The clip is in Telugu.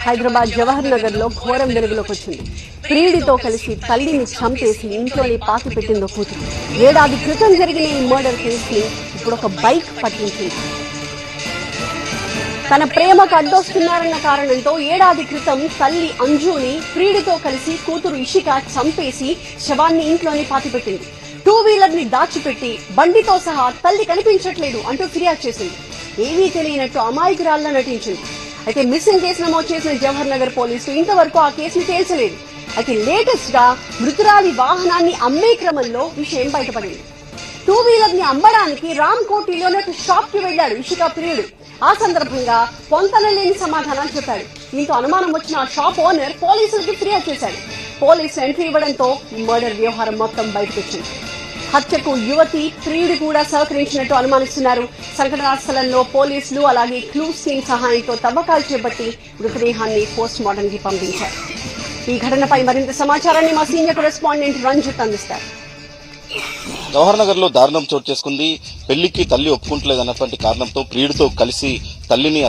హైదరాబాద్ జవహర్ నగర్ లో ఘోరం వెలుగులోకి వచ్చింది. ప్రియుడితో కలిసి తల్లిని చంపేసి ఇంట్లోనే పాతి పెట్టిందో కూతురు. ఏడాది క్రితం జరిగిన ఈ మర్డర్ కేసుని ఇప్పుడు ఒక బైక్ పట్టించింది. తన ప్రేమకు అడ్డొస్తున్నారన్న కారణంతో ఏడాది క్రితం తల్లి అంజుని ప్రియుడితో కలిసి కూతురు ఇషిక చంపేసి శవాన్ని ఇంట్లోనే పాతిపెట్టింది. 2 వీలర్ ని దాచిపెట్టి బండితో సహా తల్లి కనిపించట్లేదు అంటూ ఫిర్యాదు చేసింది. ఏమీ తెలియనట్టు అమాయకురాల్లా నటించింది. అయితే మిస్సింగ్ కేసు నమోదు చేసిన జవహర్ నగర్ పోలీసులు ఇంతవరకు ఆ కేసును తేల్చలేదు. అయితే లేటెస్ట్ గా మృతురాలి వాహనాన్ని అమ్మే క్రమంలో విషయం బయటపడింది. 2 వీలర్ ని అమ్మడానికి రామ్ కోటిలోని ఒక షాప్ కి వెళ్లాడు ఇషిక ప్రియుడు. ఆ సందర్భంగా పొంతనలేని సమాధానాలు చెప్పాడు. దీంతో అనుమానం వచ్చిన ఆ షాప్ ఓనర్ పోలీసులకు ఫిర్యాదు చేశాడు. పోలీసులు ఎంట్రీ ఇవ్వడంతో మర్డర్ వ్యవహారం మొత్తం బయటకొచ్చింది. హత్యకు యువతి ప్రియుడు కూడా సహకరించినట్టు అనుమానిస్తున్నారు. సంఘటనా స్థలంలో పోలీసులు అలాగే క్లూస్ టీం సహాయంతో తవ్వకాలు చేపట్టి మృతదేహాన్ని పోస్ట్ మార్టం కి పంపించారు. ఈ ఘటనపై మరింత సమాచారాన్ని మా సీనియర్ కరెస్పాండెంట్ రంజిత్ అందిస్తారు. జవహర్ నగర్ లో దారుణం చోటు చేసుకుంది. పెళ్లికి తల్లి ఒప్పుకుంటలేదన్నటువంటి కారణంతో ప్రియుడితో కలిసి తల్లిని